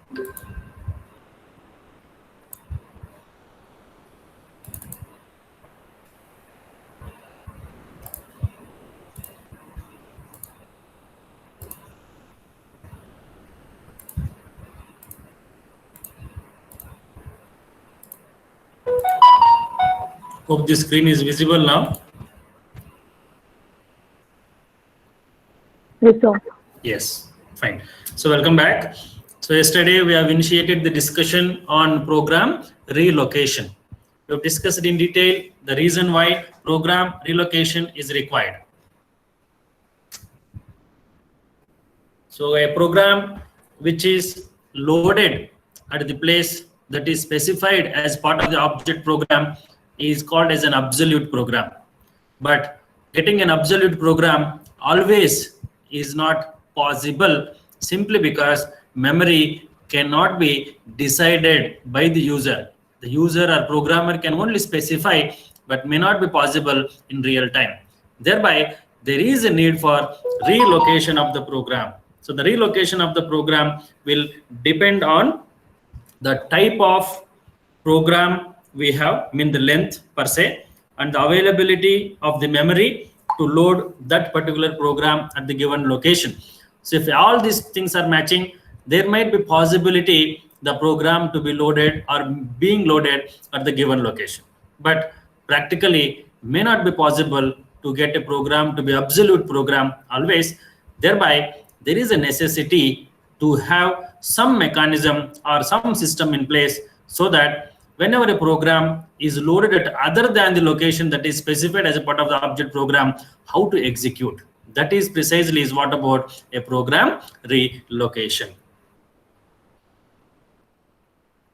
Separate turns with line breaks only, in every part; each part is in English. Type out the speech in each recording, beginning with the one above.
Hope the screen is visible now.
Yes, sir.
Yes, fine. So welcome back. So yesterday we have initiated the discussion on program relocation. We have discussed in detail the reason why program relocation is required. So a program which is loaded at the place that is specified as part of the object program is called as an absolute program. But getting an absolute program always is not possible, simply because memory cannot be decided by the user. The user or programmer can only specify, but may not be possible in real time. Thereby, there is a need for relocation of the program. So the relocation of the program will depend on the type of program we have, mean the length per se, and the availability of the memory to load that particular program at the given location. So if all these things are matching, there might be possibility the program to be loaded or being loaded at the given location. But practically may not be possible to get a program to be absolute program always. Thereby, there is a necessity to have some mechanism or some system in place so that whenever a program is loaded at other than the location that is specified as a part of the object program, how to execute. That is precisely is what about a program relocation.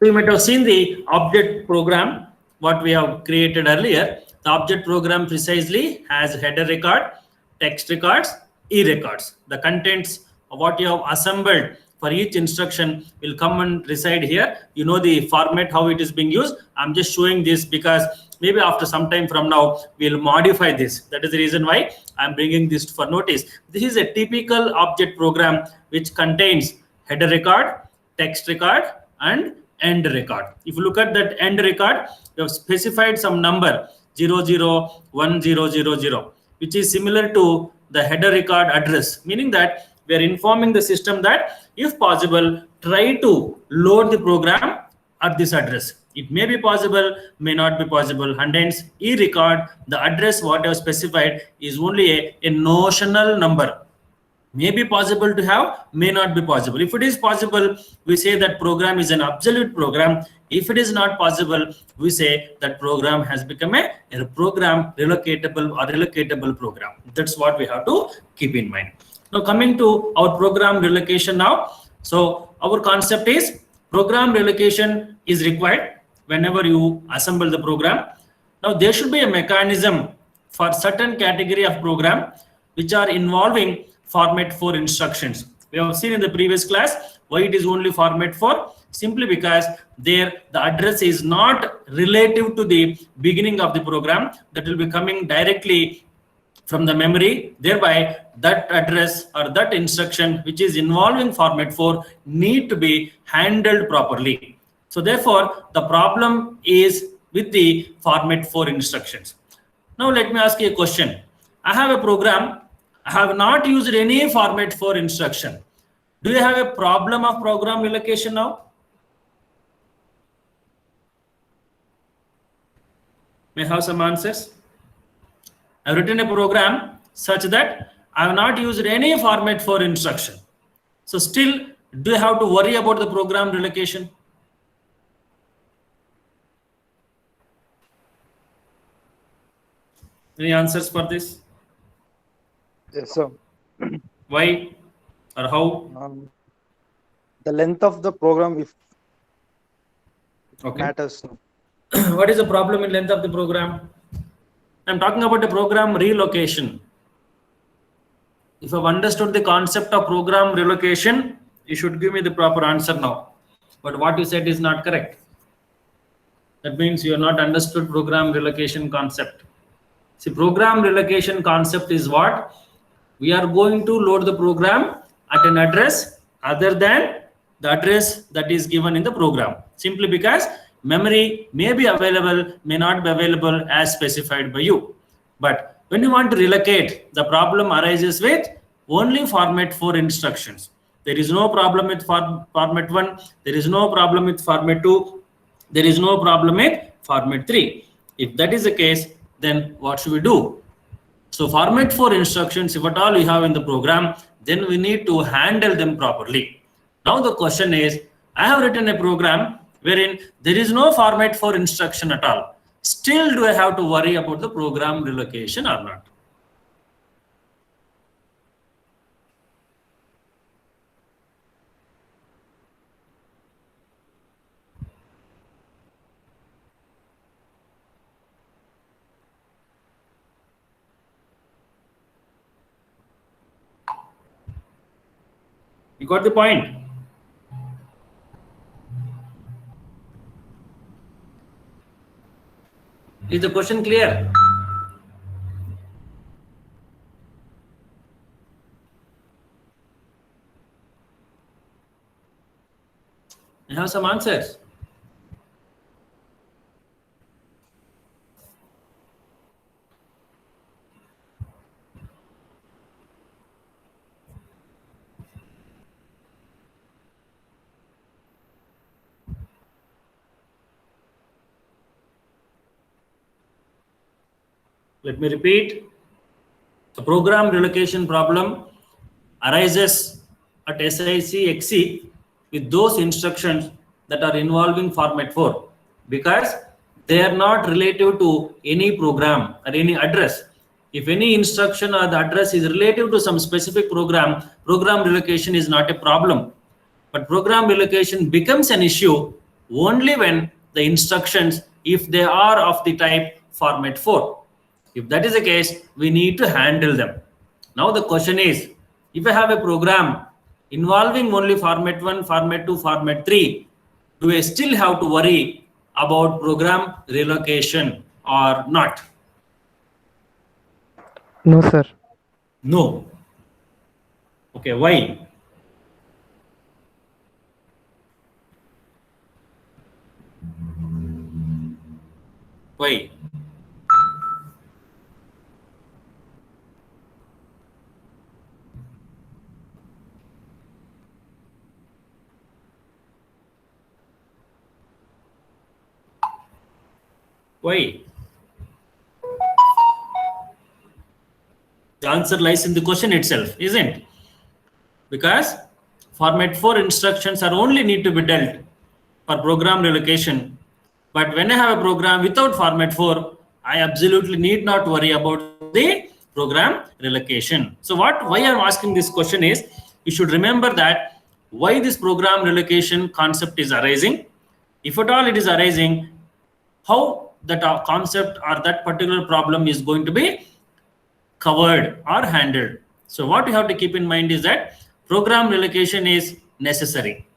You might have seen the object program, what we have created earlier. The object program precisely has header record, text records, e-records. The contents of what you have assembled for each instruction will come and reside here. You know the format, how it is being used. I'm just showing this because maybe after some time from now, we'll modify this. That is the reason why I'm bringing this for notice. This is a typical object program which contains header record, text record, and end record. If you look at that end record, you have specified some number 001000, which is similar to the header record address, meaning that we are informing the system that if possible, try to load the program at this address. It may be possible, may not be possible, and hence e-record, the address what I have specified is only a notional number. May be possible to have, may not be possible. If it is possible, we say that program is an absolute program. If it is not possible, we say that program has become a program relocatable or relocatable program. That's what we have to keep in mind. Now coming to our program relocation now. So our concept is program relocation is required whenever you assemble the program. Now there should be a mechanism for certain category of program which are involving format 4 instructions. We have seen in the previous class why it is only format 4, simply because there the address is not relative to the beginning of the program, that will be coming directly from the memory. Thereby that address or that instruction which is involving format 4 need to be handled properly. So therefore the problem is with the format 4 instructions. Now let me ask you a question. I have a program, I have not used any format 4 instruction. Do you have a problem of program relocation now? May I have some answers? I have written a program such that I have not used any format 4 instruction. So still, do you have to worry about the program relocation? Any answers for this?
Yes, sir.
Why or how?
The length of the program, if
Okay.
matters.
What is the problem in length of the program? I'm talking about the program relocation. If I've understood the concept of program relocation, you should give me the proper answer now. But what you said is not correct. That means you have not understood program relocation concept. See, program relocation concept is what? We are going to load the program at an address other than the address that is given in the program, simply because memory may be available, may not be available as specified by you. But when you want to relocate, the problem arises with only format 4 instructions. There is no problem with format 1, there is no problem with format 2, there is no problem with format 3. If that is the case, then what should we do? So format 4 instructions, if at all we have in the program, then we need to handle them properly. Now the question is, I have written a program wherein there is no format 4 instruction at all. Still, do I have to worry about the program relocation or not? You got the point? Is the question clear? I have some answers. Let me repeat. The program relocation problem arises at SIC with those instructions that are involving format 4 because they are not relative to any program or any address. If any instruction or the address is relative to some specific program, program relocation is not a problem. But program relocation becomes an issue only when the instructions, if they are of the type format 4. If that is the case, we need to handle them. Now the question is, if I have a program involving only format 1, format 2, format 3, do I still have to worry about program relocation or not?
No, sir.
No. Okay, why? Why? Why? The answer lies in the question itself, isn't it? Because format 4 instructions are only need to be dealt for program relocation. But when I have a program without format 4, I absolutely need not worry about the program relocation. So why I'm asking this question is, you should remember that why this program relocation concept is arising. If at all it is arising, how that concept or that particular problem is going to be covered or handled. So what you have to keep in mind is that program relocation is necessary.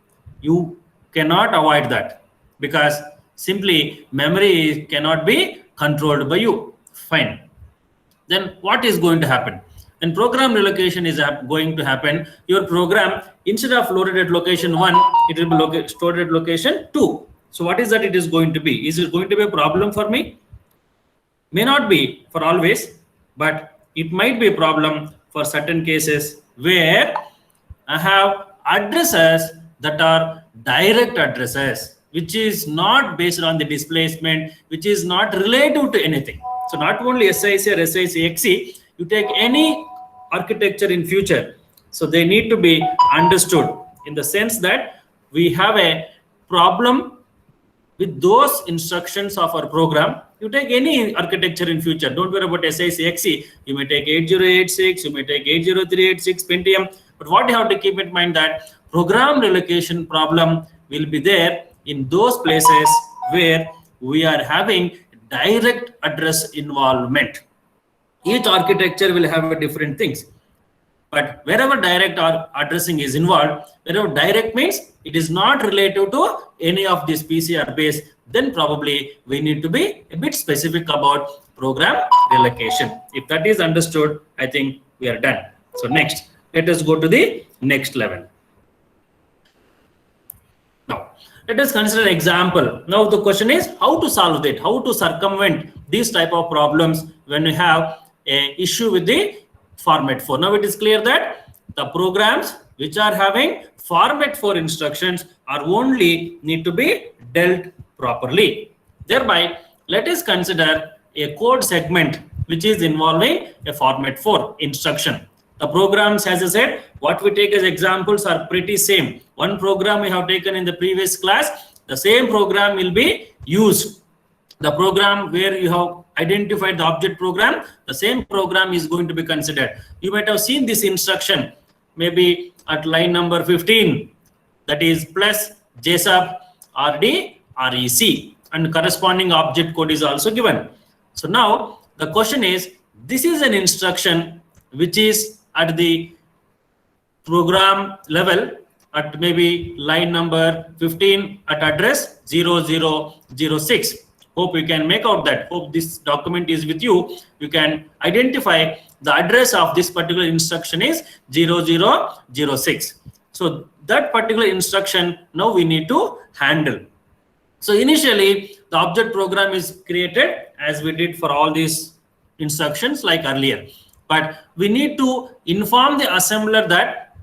You cannot avoid that because simply memory cannot be controlled by you. Fine. Then what is going to happen? When program relocation is going to happen, your program, instead of loaded at location 1, it will be stored at location 2. So what is that it is going to be? Is it going to be a problem for me? May not be for always, but it might be a problem for certain cases where I have addresses that are direct addresses, which is not based on the displacement, which is not relative to anything. So not only SIC or SIC, you take any architecture in future. So they need to be understood in the sense that we have a problem with those instructions of our program. You take any architecture in future, don't worry about SIC. You may take 8086, you may take 80386, Pentium. But what you have to keep in mind that program relocation problem will be there in those places where we are having direct address involvement. Each architecture will have a different things. But wherever direct addressing is involved, wherever direct means it is not relative to any of these PCR base, then probably we need to be a bit specific about program relocation. If that is understood, I think we are done. So next, let us go to the next level. Let us consider an example. Now the question is how to solve it, how to circumvent these type of problems when you have a issue with the format 4. Now it is clear that the programs which are having format 4 instructions are only need to be dealt properly. Thereby, let us consider a code segment which is involving a format 4 instruction. The programs, as I said, what we take as examples are pretty same. One program we have taken in the previous class, the same program will be used. The program where you have identified the object program, the same program is going to be considered. You might have seen this instruction maybe at line number 15, that is plus JSON RD REC, and corresponding object code is also given. So now the question is, this is an instruction which is at the program level at maybe line number 15 at address 0006. Hope you can make out that. Hope this document is with you. You can identify the address of this particular instruction is 0006. So that particular instruction now we need to handle. So initially the object program is created as we did for all these instructions like earlier. But we need to inform the assembler that,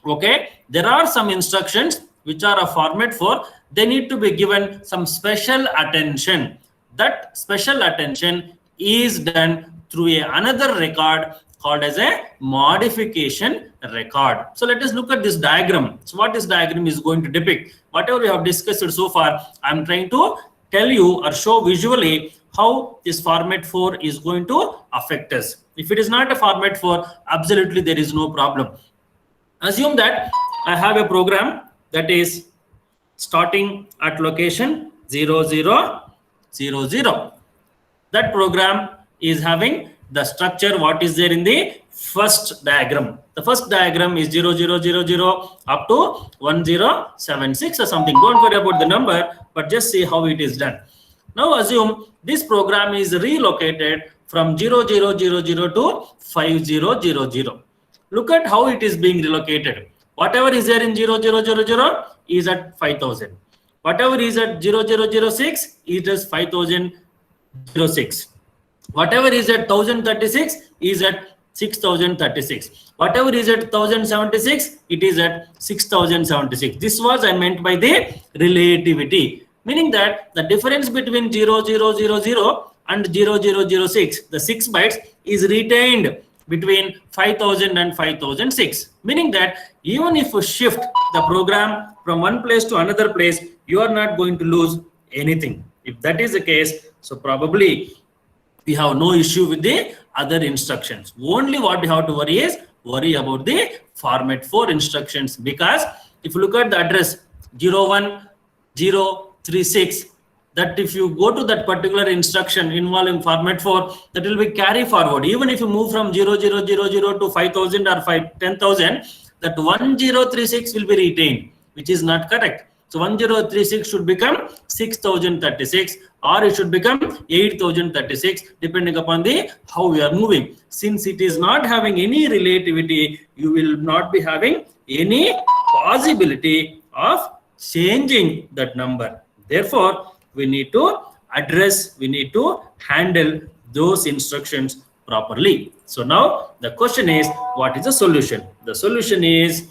okay, there are some instructions which are a format 4, they need to be given some special attention. That special attention is done through another record called as a modification record. So let us look at this diagram. So what this diagram is going to depict, whatever we have discussed so far, I'm trying to tell you or show visually how this format 4 is going to affect us. If it is not a format 4, absolutely there is no problem. Assume that I have a program that is starting at location 0000. That program is having the structure what is there in the first diagram. The first diagram is 0000 up to 1076 or something. Don't worry about the number, but just see how it is done. Now assume this program is relocated from 0000 to 5000. Look at how it is being relocated. Whatever is there in 0000 is at 5000. Whatever is at 0006 it is 5006. Whatever is at 1036 is at 6036. Whatever is at 1076 it is at 6076. This was I meant by the relativity, meaning that the difference between 0000 and 0006, the 6 bytes is retained between 5000 and 5006, meaning that even if you shift the program from one place to another place, you are not going to lose anything. If that is the case, so probably we have no issue with the other instructions. Only what we have to worry is about the format 4 instructions, because if you look at the address 01036, that if you go to that particular instruction involving format 4, that will be carry forward. Even if you move from 0000 to 5000 or 10,000, that 1036 will be retained, which is not correct. So 1036 should become 6036 or it should become 8036, depending upon the how we are moving. Since it is not having any relativity, you will not be having any possibility of changing that number. Therefore, we need to handle those instructions properly. So now the question is, what is the solution? The solution is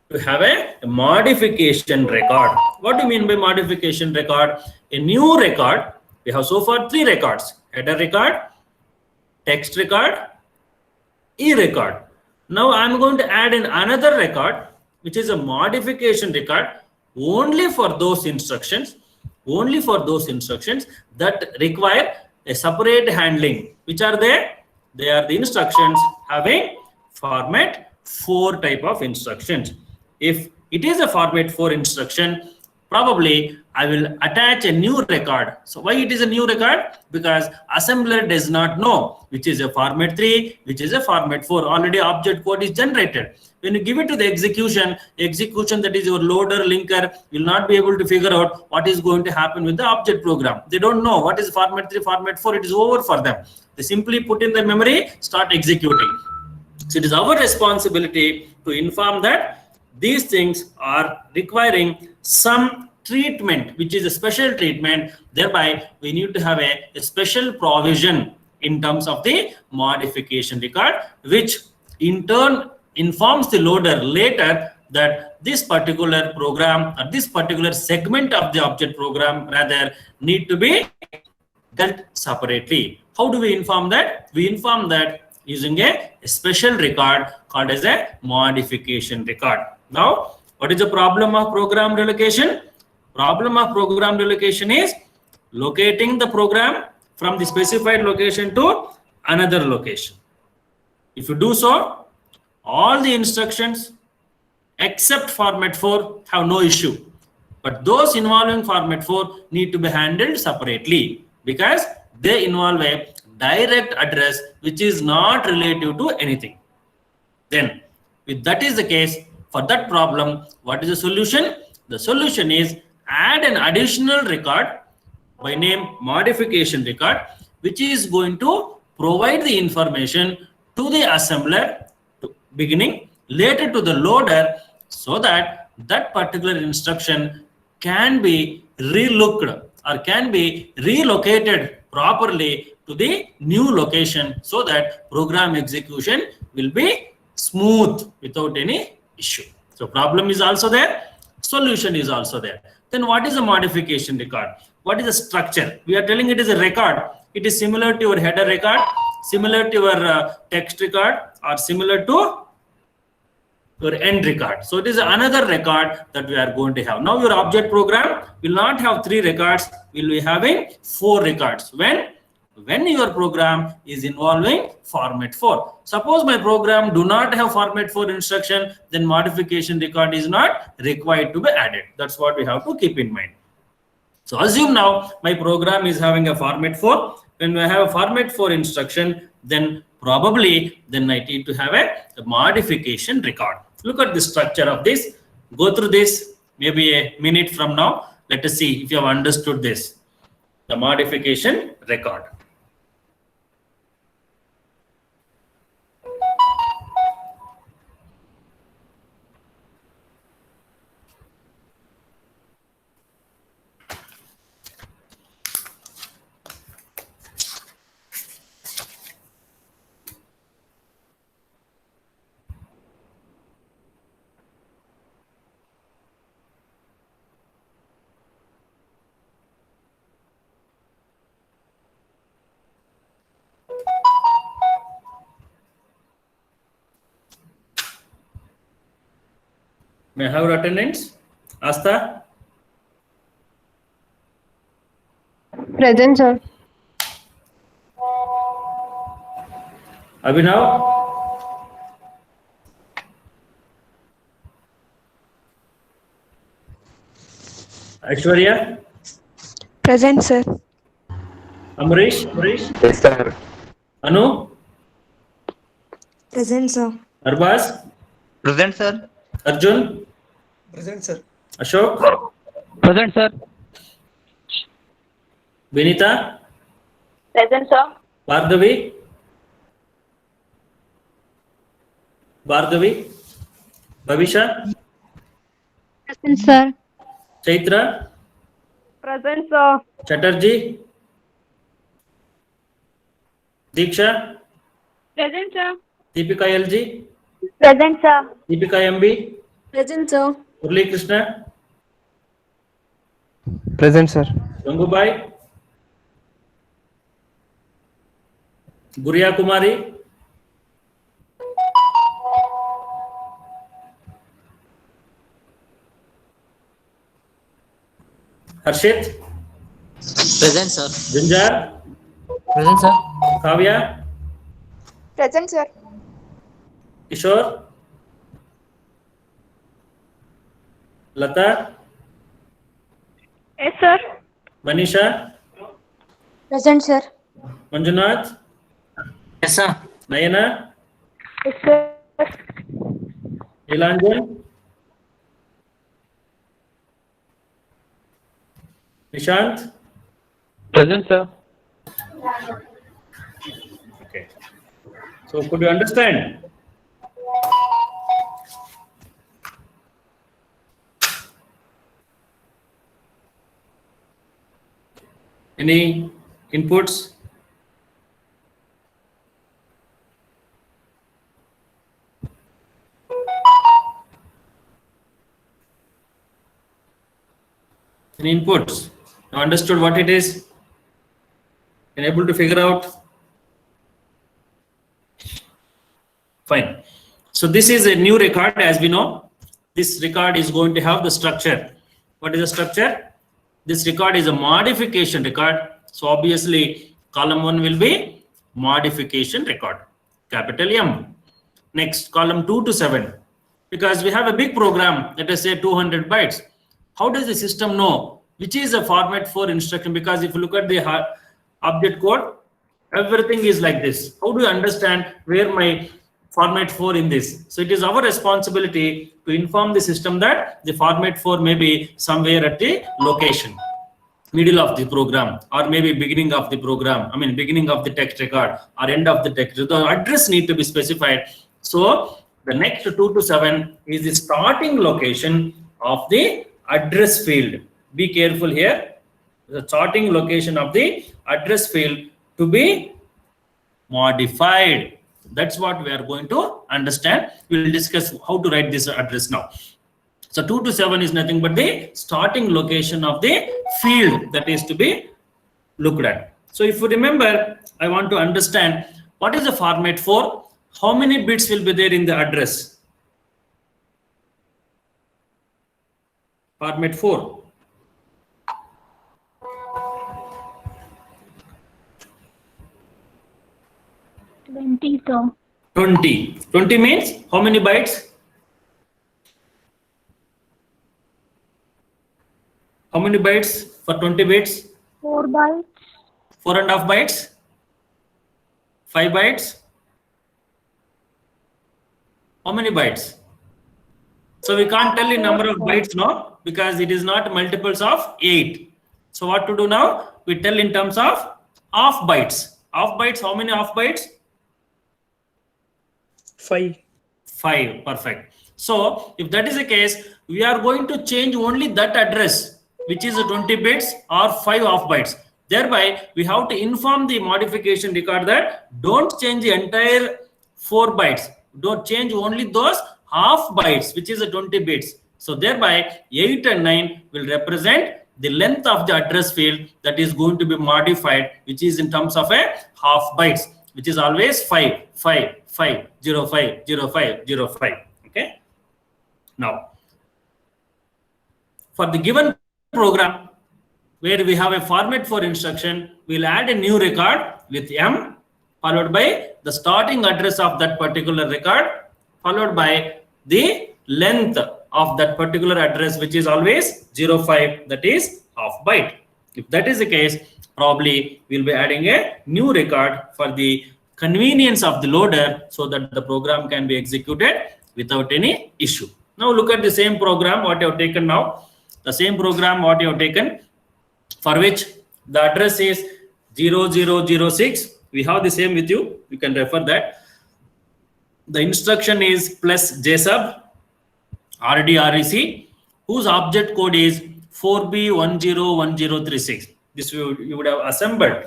to have a modification record. What do you mean by modification record? A new record. We have so far 3 records: header record, text record, e-record. Now I'm going to add in another record, which is a modification record only for those instructions that require a separate handling. Which are they? They are the instructions having format 4 type of instructions. If it is a format 4 instruction, probably I will attach a new record. So why it is a new record? Because assembler does not know which is a format 3, which is a format 4. Already object code is generated. When you give it to the execution that is your loader linker will not be able to figure out what is going to happen with the object program. They don't know what is format 3, format 4. It is over for them. They simply put in their memory, start executing. So it is our responsibility to inform that these things are requiring some treatment, which is a special treatment. Thereby, we need to have a special provision in terms of the modification record, which in turn informs the loader later that this particular program or this particular segment of the object program rather need to be dealt separately. How do we inform that? We inform that using a special record called as a modification record. Now, what is the problem of program relocation? Problem of program relocation is locating the program from the specified location to another location. If you do so, all the instructions except format 4 have no issue, but those involving format 4 need to be handled separately because they involve a direct address which is not relative to anything. Then, if that is the case, for that problem, what is the solution? The solution is add an additional record by name modification record, which is going to provide the information to the assembler beginning, later to the loader, so that that particular instruction can be relooked or can be relocated properly to the new location, so that program execution will be smooth without any issue. So problem is also there, solution is also there. Then what is a modification record? What is the structure? We are telling it is a record. It is similar to your header record, similar to your text record, or similar to your end record. So it is another record that we are going to have. Now your object program will not have 3 records, will be having 4 records. When your program is involving format 4. Suppose my program do not have format 4 instruction, then modification record is not required to be added. That's what we have to keep in mind. So assume now my program is having a format 4. When we have a format 4 instruction, then probably I need to have a modification record. Look at the structure of this. Go through this maybe a minute from now. Let us see if you have understood this. The modification record. May I have your attendance? Asta?
Present, sir.
Abhinav? Aishwarya?
Present, sir.
Amrish?
Yes, sir.
Anu?
Present, sir.
Arbaz?
Present, sir.
Arjun?
Present, sir.
Ashok?
Present, sir.
Vinita?
Present, sir.
Bhargavi? Bhavisha?
Present, sir.
Chaitra?
Present, sir.
Chatterjee? Diksha?
Present, sir.
Deepika LG?
Present, sir.
Deepika MB?
Present, sir.
Murli Krishna?
Present, sir.
Gangubai? Guriya Kumari? Harshit?
Present, sir.
Gunjar?
Present, sir.
Kavya?
Present, sir.
Kishore? Lata?
Yes, sir.
Manisha?
Present, sir.
Manjunath?
Yes, sir.
Nayana?
Yes, sir.
Nilanjan? Nishant?
Present, sir.
Okay. So could you understand? Any inputs? Any inputs? You understood what it is? And able to figure out? Fine. So this is a new record, as we know. This record is going to have the structure. What is the structure? This record is a modification record. So obviously, column 1 will be modification record, capital M. Next, column 2 to 7. Because we have a big program, let us say 200 bytes. How does the system know which is a format 4 instruction? Because if you look at the object code, everything is like this. How do you understand where my format 4 in this? So it is our responsibility to inform the system that the format 4 may be somewhere at the location, middle of the program, or maybe beginning of the program. I mean, beginning of the text record or end of the text. The address need to be specified. So the next 2 to 7 is the starting location of the address field. Be careful here. The starting location of the address field to be modified. That's what we are going to understand. We will discuss how to write this address now. So 2 to 7 is nothing but the starting location of the field that is to be looked at. So if you remember, I want to understand what is the format 4. How many bits will be there in the address? Format 4.
sir.
20. 20 means how many bytes? How many bytes for 20 bits?
4 bytes.
4.5 bytes? 5 bytes? How many bytes? So we can't tell the number of bytes now because it is not multiples of 8. So what to do now? We tell in terms of half bytes. Half bytes, how many half bytes?
5.
5. Perfect. So if that is the case, we are going to change only that address, which is 20 bits or 5 half bytes. Thereby, we have to inform the modification record that don't change the entire 4 bytes. Don't change only those half bytes, which is 20 bits. So thereby, 8 and 9 will represent the length of the address field that is going to be modified, which is in terms of a half bytes, which is always 5, 5, 5, 0, 5, 0, 5, 0, 5. Okay. Now, for the given program where we have a format 4 instruction, we'll add a new record with M followed by the starting address of that particular record followed by the length of that particular address, which is always 05, that is half byte. If that is the case, probably we'll be adding a new record for the convenience of the loader so that the program can be executed without any issue. Now look at the same program what you have taken now. The same program what you have taken, for which the address is 0006. We have the same with you. You can refer that. The instruction is plus JSUB RDREC, whose object code is 4B101036. This you would have assembled.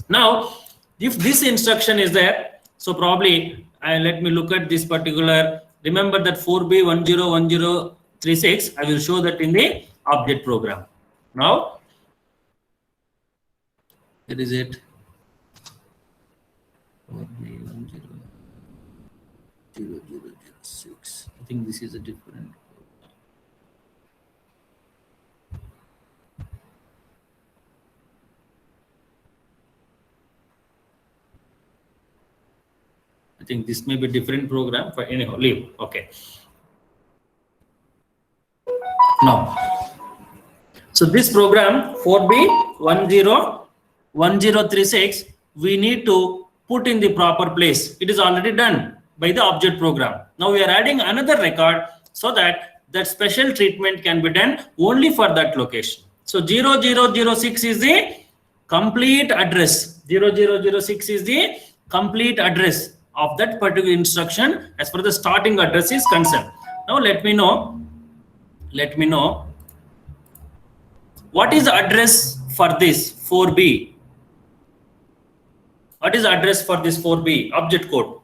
Now, if this instruction is there, so probably let me look at this particular. Remember that 4B101036. I will show that in the object program. Now, where is it? 4B101006. I think this is a different. I think this may be a different program for anyhow. Leave. Okay. Now, so this program 4B101036, we need to put in the proper place. It is already done by the object program. Now we are adding another record so that that special treatment can be done only for that location. So 0006 is the complete address. 0006 is the complete address of that particular instruction as far as the starting address is concerned. Now let me know what is the address for this 4B. What is the address for this 4B object code?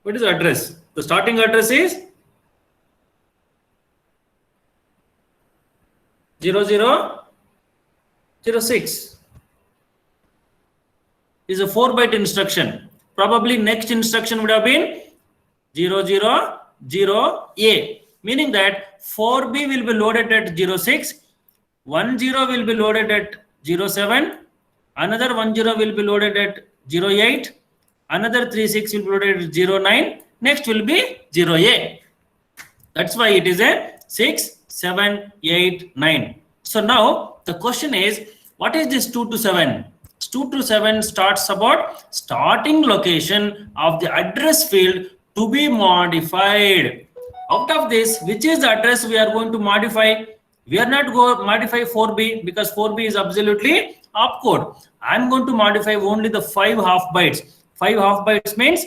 What is the address? The starting address is 0006. Is a 4-byte instruction. Probably next instruction would have been 000A, meaning that 4B will be loaded at 06, 10 will be loaded at 07, another 10 will be loaded at 08, another 36 will be loaded at 09, next will be 0A. That's why it is a 6, 7, 8, 9. So now the question is, what is this 2 to 7? 2 to 7 starts about starting location of the address field to be modified. Out of this, which is the address we are going to modify? We are not going to modify 4B because 4B is absolutely opcode. I am going to modify only the 5 half bytes. 5 half bytes means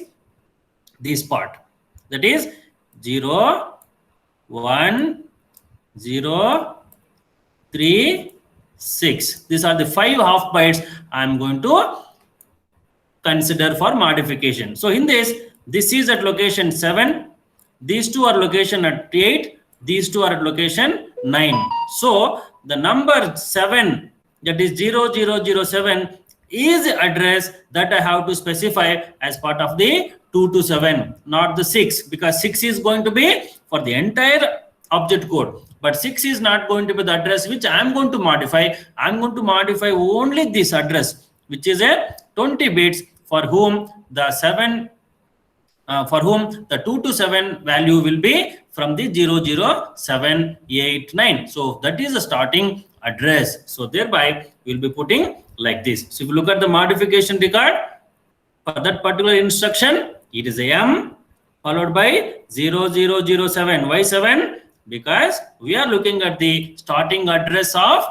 this part. That is 0, 1, 0, 3, 6. These are the 5 half bytes I am going to consider for modification. So in this is at location 7. These two are location at 8. These two are at location 9. So the number 7, that is 0007, is the address that I have to specify as part of the 2 to 7, not the 6, because 6 is going to be for the entire object code. But 6 is not going to be the address which I am going to modify. I am going to modify only this address, which is a 20 bits for whom the 2 to 7 value will be from the 00789. So that is the starting address. So thereby we will be putting like this. So if you look at the modification record for that particular instruction, it is a M followed by 0007. Why 7? Because we are looking at the starting address of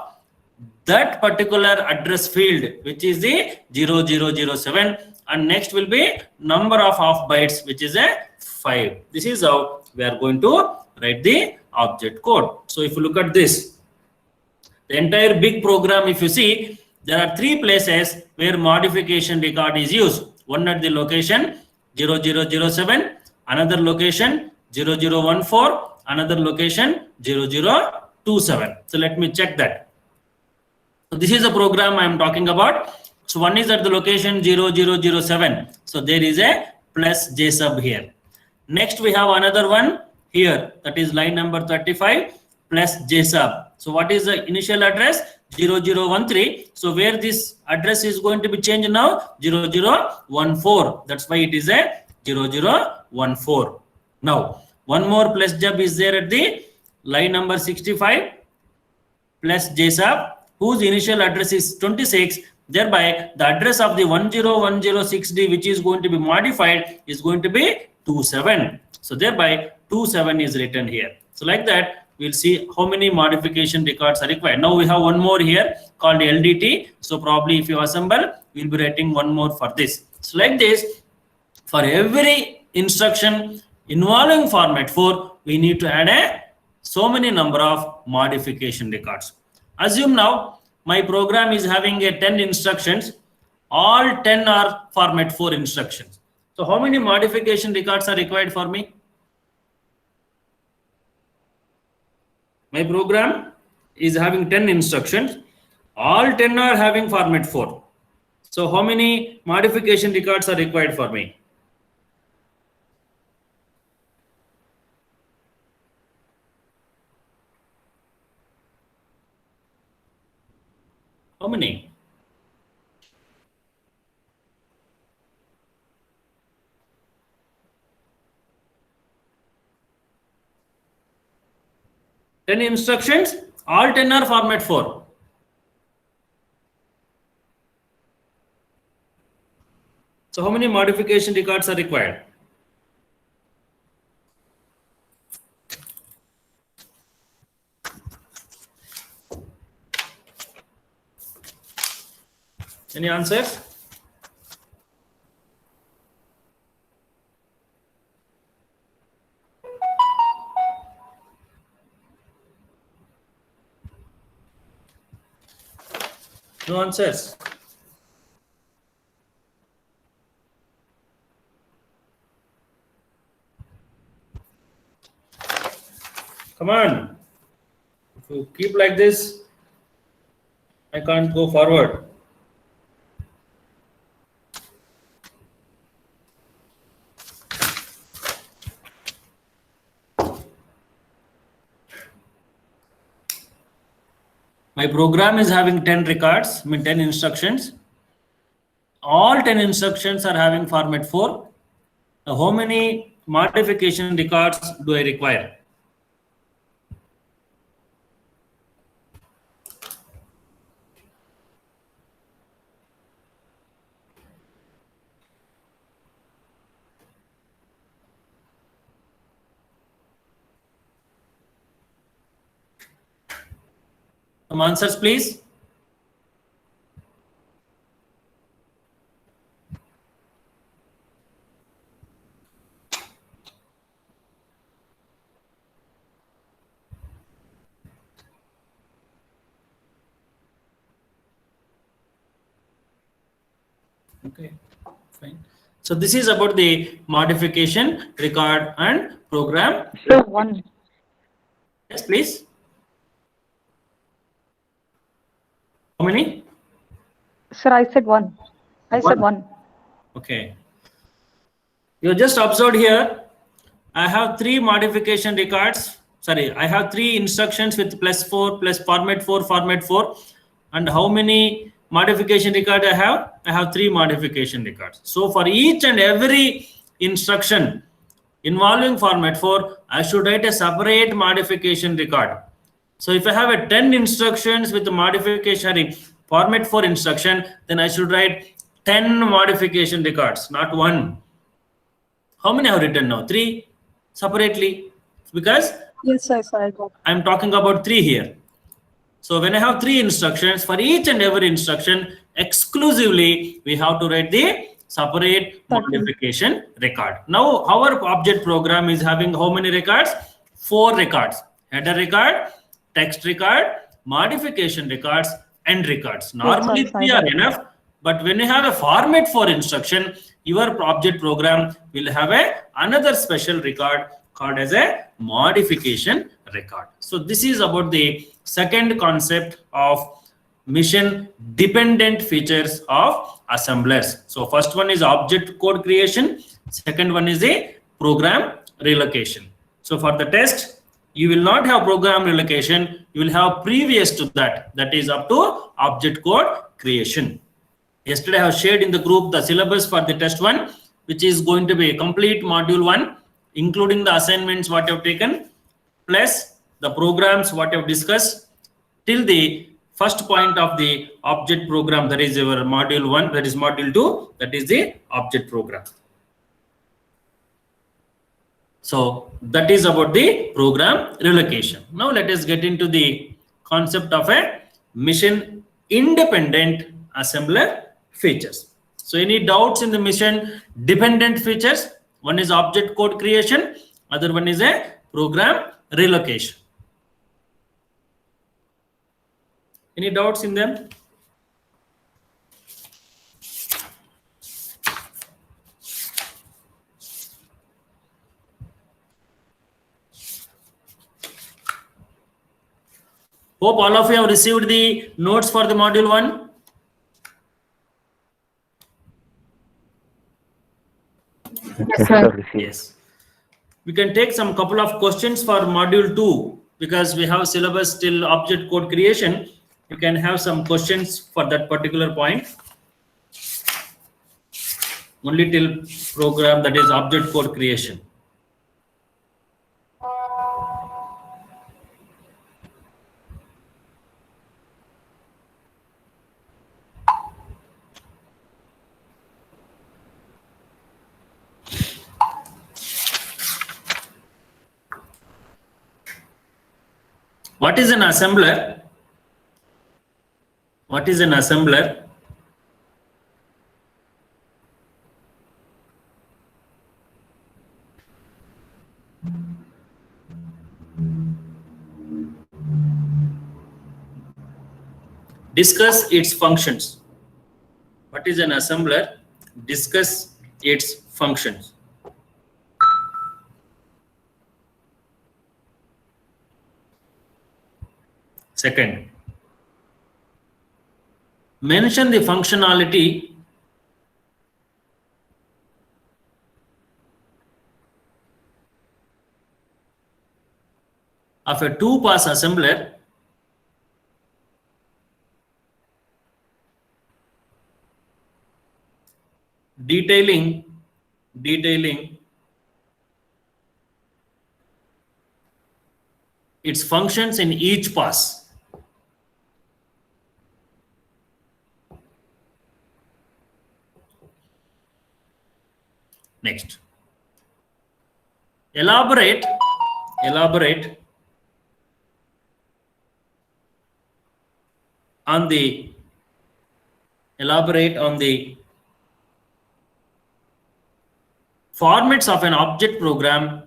that particular address field, which is the 0007, and next will be number of half bytes, which is a 5. This is how we are going to write the object code. So if you look at this, the entire big program, if you see, there are 3 places where modification record is used. One at the location 0007, another location 0014, another location 0027. So let me check that. So this is a program I am talking about. So one is at the location 0007. So there is a plus J sub here. Next we have another one here, that is line number 35 plus J sub. So what is the initial address? 0013. So where this address is going to be changed now? 0014. That's why it is a 0014. Now one more plus jab is there at the line number 65 plus J sub, whose initial address is 26. Thereby the address of the 10106D, which is going to be modified, is going to be 27. So thereby 27 is written here. So like that, we'll see how many modification records are required. Now we have one more here called LDT. So probably if you assemble, we'll be writing one more for this. So like this, for every instruction involving format 4, we need to add so many number of modification records. Assume now my program is having a 10 instructions. All 10 are format 4 instructions. So how many modification records are required for me? My program is having 10 instructions. All 10 are having format 4. So how many modification records are required for me? How many? Ten instructions, all 10 are format 4. So how many modification records are required? Any answers? No answers. Come on. If you keep like this, I can't go forward. My program is having 10 records, 10 instructions. All 10 instructions are having format 4. Now, how many modification records do I require? Some answers, please. Okay, fine. So this is about the modification record and program.
So 1.
Yes, please. How many?
Sir, I said 1. I said 1.
Okay. You just observed here. I have 3 modification records. Sorry, I have 3 instructions with +4 plus format 4, format 4. And how many modification record I have? I have 3 modification records. So for each and every instruction involving format 4, I should write a separate modification record. So if I have a 10 instructions with the modification format 4 instruction, then I should write 10 modification records, not 1. How many I have written now? 3 separately, because
Yes, sir, I got.
I'm talking about 3 here. So when I have 3 instructions, for each and every instruction, exclusively, we have to write the separate modification record. Now, our object program is having how many records? 4 records. Header record, text record, modification records, end records. Normally,
Yes, sir,
3 are enough. But when you have a format 4 instruction, your object program will have another special record called as a modification record. So this is about the second concept of mission dependent features of assemblers. So first one is object code creation. Second one is a program relocation. So for the test, you will not have program relocation. You will have previous to that. That is up to object code creation. Yesterday I have shared in the group the syllabus for the test 1, which is going to be a complete module 1, including the assignments what you have taken, plus the programs what you have discussed till the first point of the object program, that is your module 1, that is module 2, that is the object program. So that is about the program relocation. Now let us get into the concept of a mission independent assembler features. So any doubts in the mission dependent features? One is object code creation, other one is a program relocation. Any doubts in them? Hope all of you have received the notes for the module 1.
Yes, sir.
Yes. We can take some couple of questions for module 2 because we have syllabus till object code creation. You can have some questions for that particular point. Only till program, that is object code creation. What is an assembler? What is an assembler? Discuss its functions. What is an assembler? Discuss its functions. Second, mention the functionality of a two-pass assembler detailing its functions in each pass. Next, elaborate on the formats of an object program.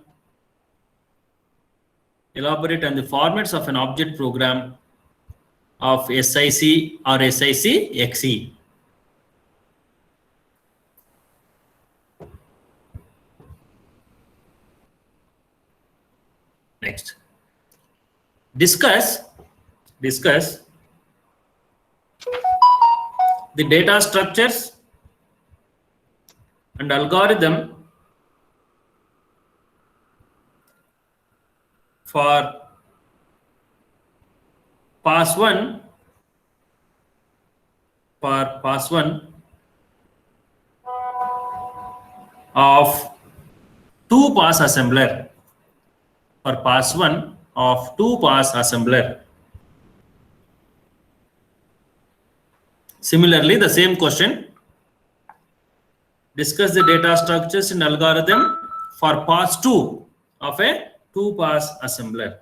Elaborate on the formats of an object program of SIC or SIC-XE. Next, discuss the data structures and algorithm for pass 1 of two-pass assembler. For pass 1 of two-pass assembler. Similarly, the same question. Discuss the data structures and algorithm for pass 2 of a two-pass assembler.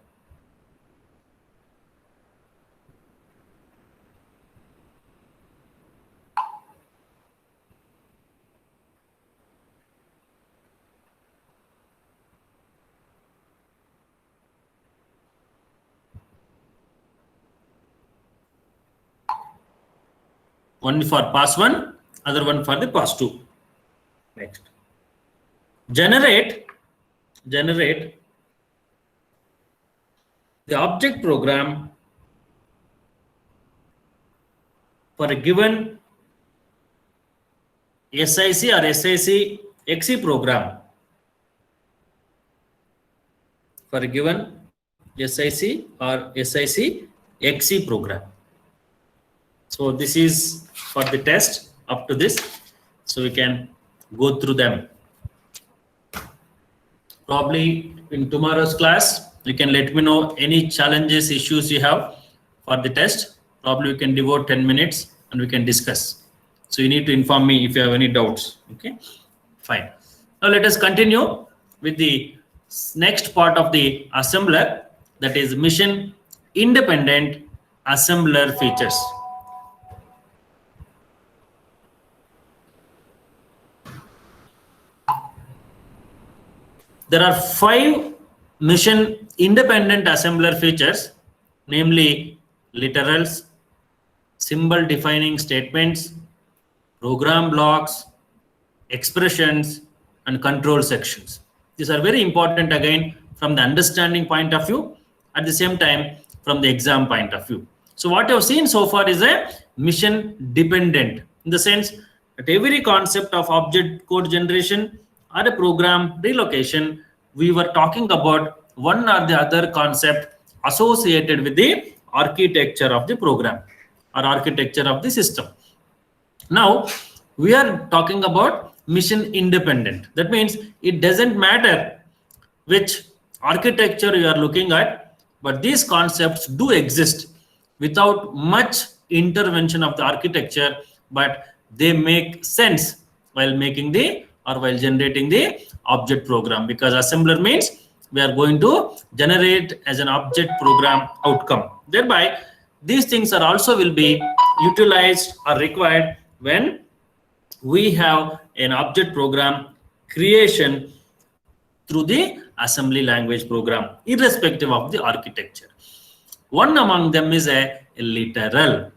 One for pass 1, other one for the pass 2. Next, generate the object program for a given SIC or SIC-XE program. For a given SIC or SIC-XE program. So this is for the test up to this. So we can go through them. Probably in tomorrow's class, you can let me know any challenges, issues you have for the test. Probably we can devote 10 minutes and we can discuss. So you need to inform me if you have any doubts. Okay, fine. Now let us continue with the next part of the assembler, that is mission independent assembler features. There are 5 mission independent assembler features, namely literals, symbol defining statements, program blocks, expressions, and control sections. These are very important again from the understanding point of view, at the same time from the exam point of view. So what you have seen so far is a mission dependent, in the sense that every concept of object code generation or a program relocation, we were talking about one or the other concept associated with the architecture of the program or architecture of the system. Now we are talking about mission independent. That means it doesn't matter which architecture you are looking at, but these concepts do exist without much intervention of the architecture, but they make sense while making the or while generating the object program, because assembler means we are going to generate as an object program outcome. Thereby these things are also will be utilized or required when we have an object program creation through the assembly language program, irrespective of the architecture. One among them is a literal.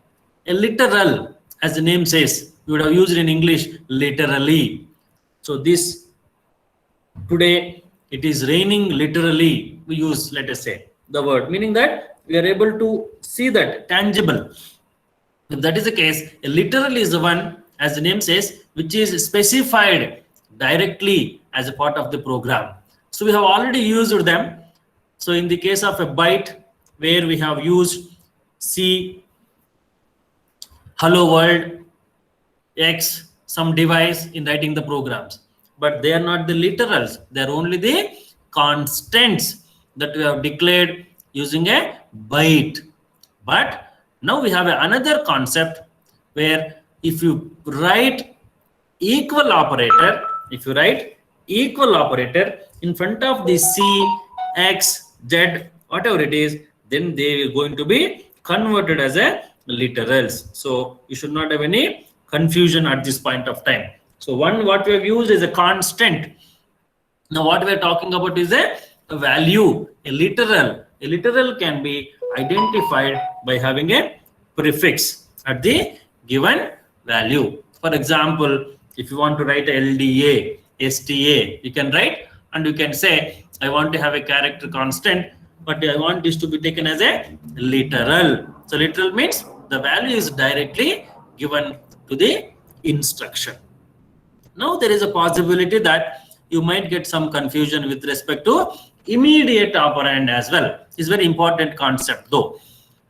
a literal, as the name says, you would have used in English literally. So this today it is raining literally. We use, let us say, the word, meaning that we are able to see that tangible. If that is the case, a literal is the one, as the name says, which is specified directly as a part of the program. So we have already used them. So in the case of a byte, where we have used C, hello world, X, some device in writing the programs. But they are not the literals. They are only the constants that we have declared using a byte. But now we have another concept where if you write equal operator, in front of the C, X, Z, whatever it is, then they are going to be converted as a literals. So you should not have any confusion at this point of time. So what we have used is a constant. Now what we are talking about is a value, a literal. A literal can be identified by having a prefix at the given value. For example, if you want to write LDA, STA, you can write and you can say, I want to have a character constant, but I want this to be taken as a literal. So literal means the value is directly given to the instruction. Now there is a possibility that you might get some confusion with respect to immediate operand as well. It's very important concept though.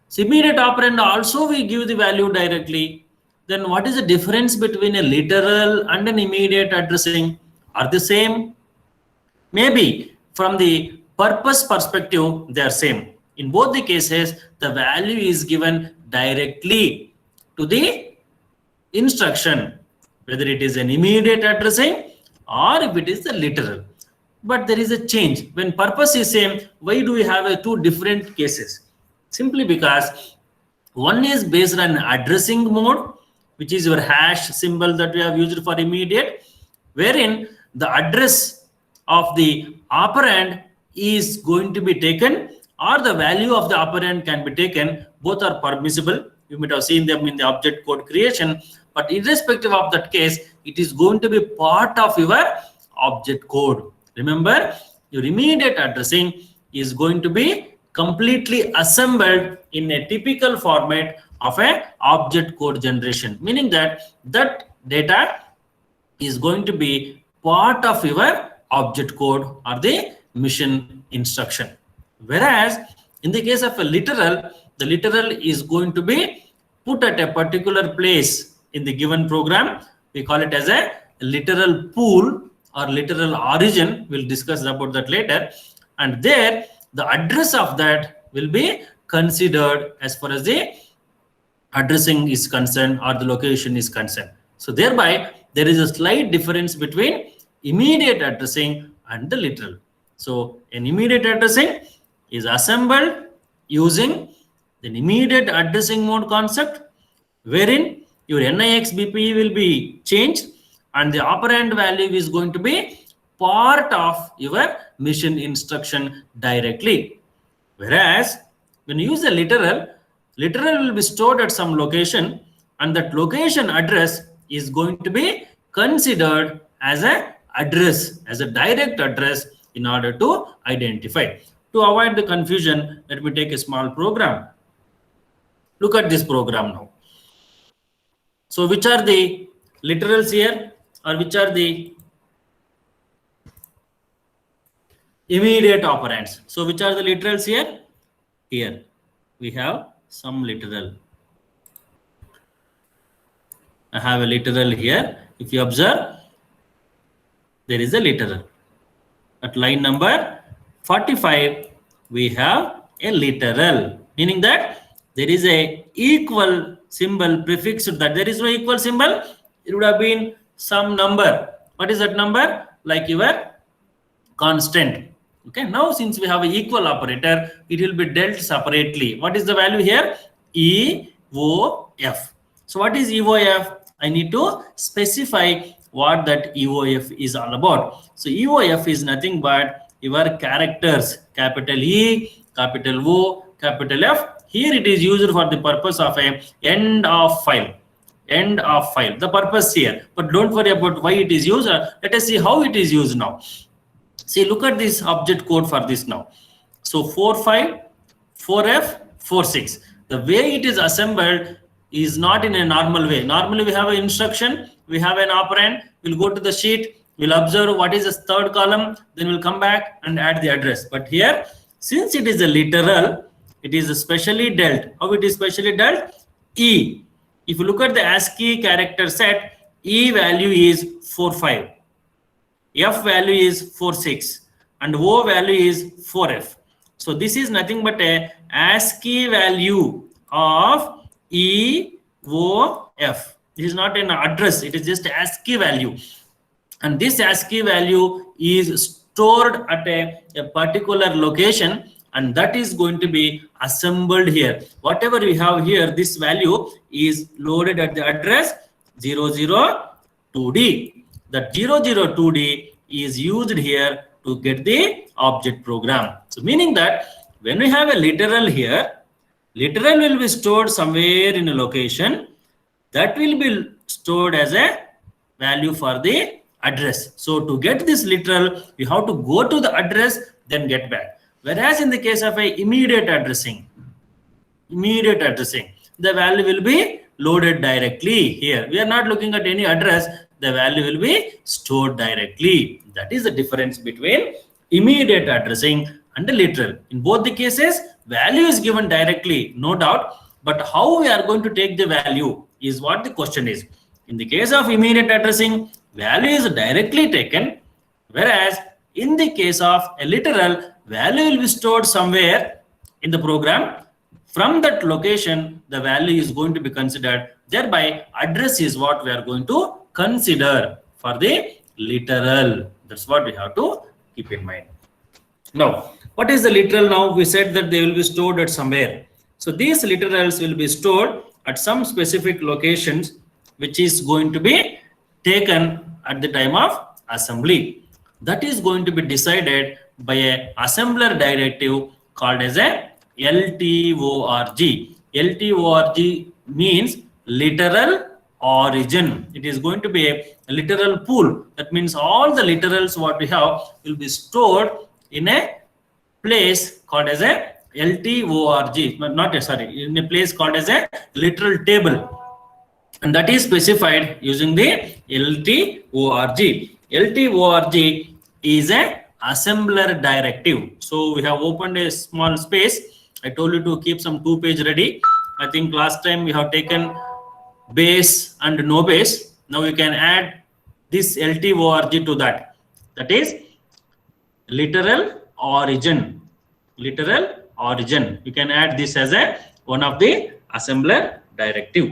So immediate operand also we give the value directly. Then what is the difference between a literal and an immediate addressing? Are they same? Maybe from the purpose perspective, they are same. In both the cases, the value is given directly to the instruction, whether it is an immediate addressing or if it is the literal. But there is a change. When purpose is same, why do we have two different cases? Simply because one is based on addressing mode, which is your hash symbol that we have used for immediate, wherein the address of the operand is going to be taken or the value of the operand can be taken. Both are permissible. You might have seen them in the object code creation, but irrespective of that case, it is going to be part of your object code. Remember, your immediate addressing is going to be completely assembled in a typical format of a object code generation, meaning that that data is going to be part of your object code or the mission instruction. Whereas in the case of a literal, the literal is going to be put at a particular place in the given program. We call it as a literal pool or literal origin. We'll discuss about that later. And there, the address of that will be considered as far as the addressing is concerned or the location is concerned. So thereby, there is a slight difference between immediate addressing and the literal. So an immediate addressing is assembled using the immediate addressing mode concept, wherein your NIX BPE will be changed and the operand value is going to be part of your mission instruction directly. Whereas when you use a literal will be stored at some location and that location address is going to be considered as a address, as a direct address in order to identify. To avoid the confusion, let me take a small program. Look at this program now. So which are the literals here or which are the immediate operands? So which are the literals here? Here we have some literal. I have a literal here. If you observe, there is a literal. At line number 45, we have a literal, meaning that there is a equal symbol prefixed to that. There is no equal symbol. It would have been some number. What is that number? Like your constant. Okay. Now, since we have an equal operator, it will be dealt separately. What is the value here? EOF. So what is EOF? I need to specify what that EOF is all about. So EOF is nothing but your characters, capital E, capital O, capital F, Here it is used for the purpose of a end of file. End of file, the purpose here. But don't worry about why it is used. Let us see how it is used now. See, look at this object code for this now. So 4.5, 4F, 4.6. The way it is assembled is not in a normal way. Normally we have an instruction, we have an operand, we'll go to the sheet, we'll observe what is the third column, then we'll come back and add the address. But here, since it is a literal, it is specially dealt. How it is specially dealt? E. If you look at the ASCII character set, E value is 4.5, F value is 4.6, and O value is 4F. So this is nothing but a ASCII value of E, O, F. This is not an address, it is just ASCII value. And this ASCII value is stored at a particular location, and that is going to be assembled here. Whatever we have here, this value is loaded at the address 002D. That 002D is used here to get the object program. So meaning that when we have a literal here, literal will be stored somewhere in a location that will be stored as a value for the address. So to get this literal, you have to go to the address, then get back. Whereas in the case of a immediate addressing, the value will be loaded directly here. We are not looking at any address, the value will be stored directly. That is the difference between immediate addressing and the literal. In both the cases, value is given directly, no doubt, but how we are going to take the value is what the question is. In the case of immediate addressing, value is directly taken, whereas in the case of a literal, value will be stored somewhere in the program. From that location, the value is going to be considered. Thereby, address is what we are going to consider for the literal. That's what we have to keep in mind. Now, what is the literal now? We said that they will be stored at somewhere. So these literals will be stored at some specific locations, which is going to be taken at the time of assembly. That is going to be decided by a assembler directive called as a LTORG. LTORG means literal origin. It is going to be a literal pool. That means all the literals what we have will be stored in a place called as a LTORG. In a place called as a literal table. And that is specified using the LTORG. LTORG is a assembler directive. So we have opened a small space. I told you to keep some 2-page ready. I think last time we have taken base and no base. Now you can add this LTORG to that. That is literal origin. Literal origin. You can add this as a one of the assembler directive.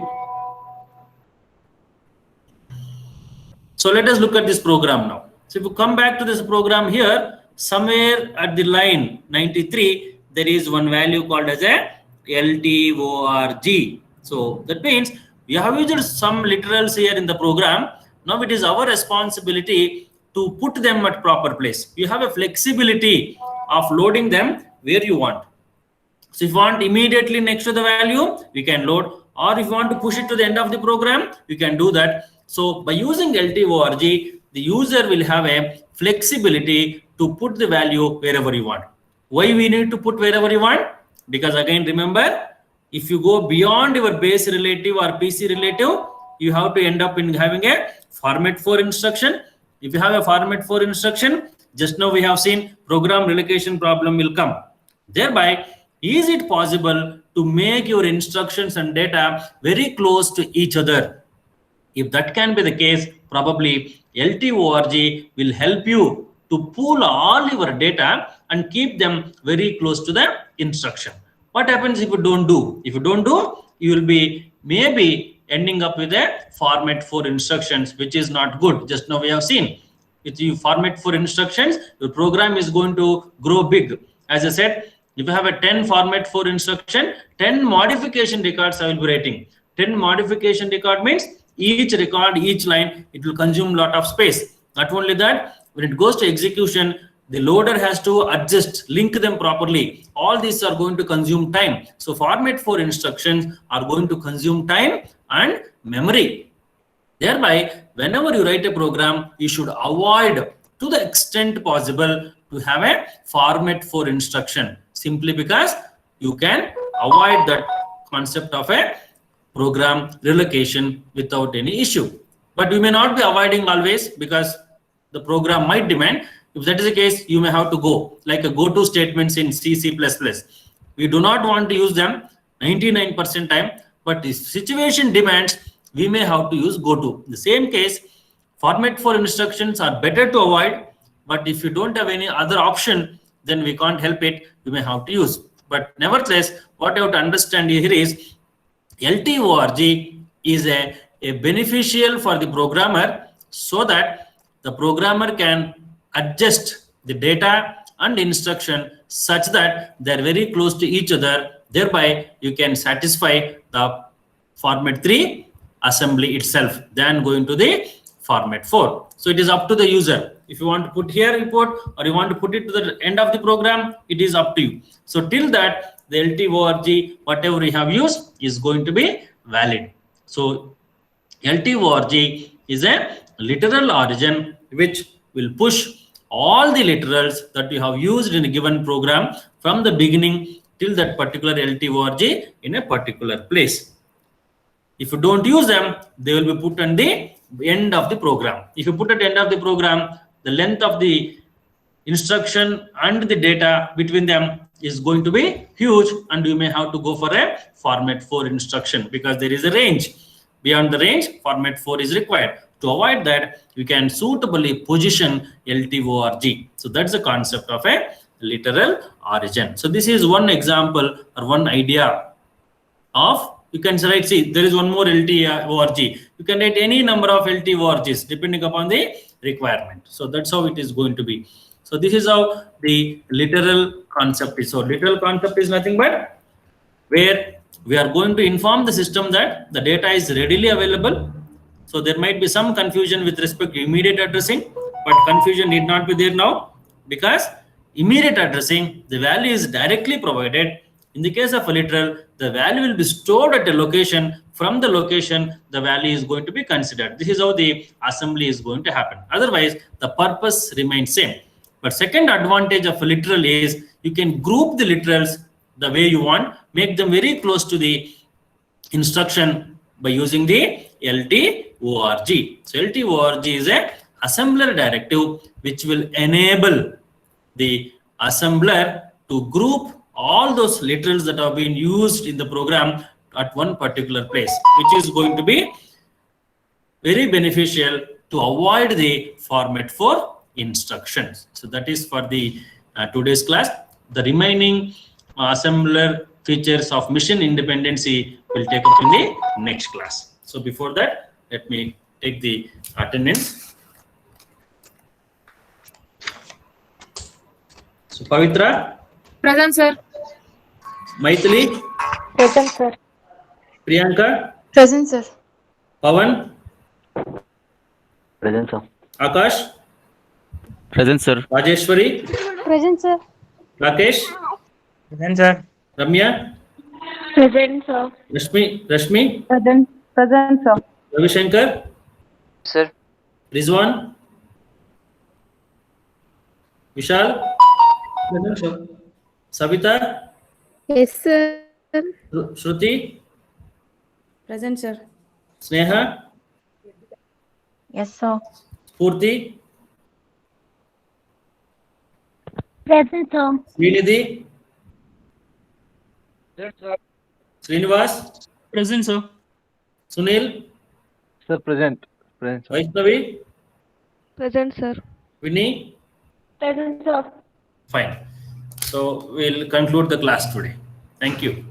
So let us look at this program now. So if you come back to this program here, somewhere at the line 93, there is one value called as a LTORG. So that means we have used some literals here in the program. Now it is our responsibility to put them at proper place. You have a flexibility of loading them where you want. So if you want immediately next to the value, we can load, or if you want to push it to the end of the program, you can do that. So by using LTORG, the user will have a flexibility to put the value wherever you want. Why we need to put wherever you want? Because again, remember, if you go beyond your base relative or PC relative, you have to end up in having a format 4 instruction. If you have a format 4 instruction, just now we have seen program relocation problem will come. Thereby, is it possible to make your instructions and data very close to each other? If that can be the case, probably LTORG will help you to pool all your data and keep them very close to the instruction. What happens if you don't do? If you don't do, you will be maybe ending up with a format 4 instructions, which is not good. Just now we have seen, if you format 4 instructions, your program is going to grow big. As I said, if you have a 10 format 4 instruction, 10 modification records I will be writing. 10 modification record means each record, each line, it will consume a lot of space. Not only that, when it goes to execution, the loader has to adjust, link them properly. All these are going to consume time. So format 4 instructions are going to consume time and memory. Thereby, whenever you write a program, you should avoid to the extent possible to have a format 4 instruction, simply because you can avoid that concept of a program relocation without any issue. But we may not be avoiding always, because the program might demand. If that is the case, you may have to go like a go to statements in C++. We do not want to use them 99% time, but if situation demands, we may have to use go to. In the same case, format 4 instructions are better to avoid, but if you don't have any other option, then we can't help it, you may have to use. But nevertheless, what you have to understand here is LTORG is a beneficial for the programmer, so that the programmer can adjust the data and instruction such that they're very close to each other. Thereby, you can satisfy the format 3 assembly itself than going to the format 4. So it is up to the user. If you want to put here report or you want to put it to the end of the program, it is up to you. So till that, the LTORG, whatever we have used, is going to be valid. So LTORG is a literal origin which will push all the literals that you have used in a given program from the beginning till that particular LTORG in a particular place. If you don't use them, they will be put at the end of the program. If you put at the end of the program, the length of the instruction and the data between them is going to be huge, and you may have to go for a format 4 instruction, because there is a range. Beyond the range, format 4 is required. To avoid that, you can suitably position LTORG. So that's the concept of a literal origin. So this is one example or one idea of, you can write, see, there is one more LTORG. You can write any number of LTORGs depending upon the requirement. So that's how it is going to be. So this is how the literal concept is. So literal concept is nothing but where we are going to inform the system that the data is readily available. So there might be some confusion with respect to immediate addressing, but confusion need not be there now, because immediate addressing, the value is directly provided. In the case of a literal, the value will be stored at a location. From the location, the value is going to be considered. This is how the assembly is going to happen. Otherwise, the purpose remains same. But second advantage of a literal is you can group the literals the way you want, make them very close to the instruction by using the LTORG. So LTORG is a assembler directive which will enable the assembler to group all those literals that have been used in the program at one particular place, which is going to be very beneficial to avoid the format 4 instructions. So that is for the today's class. The remaining assembler features of mission independency will take up in the next class. So before that, let me take the attendance. So Pavitra,
Present, sir.
Maithili,
Present, sir.
Priyanka,
Present, sir.
Pavan,
Present, sir.
Akash,
Present, sir.
Rajeshwari,
Present, sir.
Rakesh,
Present, sir.
Ramya,
Present, sir.
Rashmi,
Present. Present, sir.
Ravi Shankar,
Sir.
Rizwan, Vishal, Savita,
Yes, sir.
Shruti,
Present, sir.
Sneha,
Yes, sir.
Spurti,
Present, sir.
Srinidhi, Srinivas,
Present, sir.
Sunil,
Sir, present. Present, sir.
Vaishnavi,
Present, sir.
Present, sir.
Fine. So we'll conclude the class today. Thank you.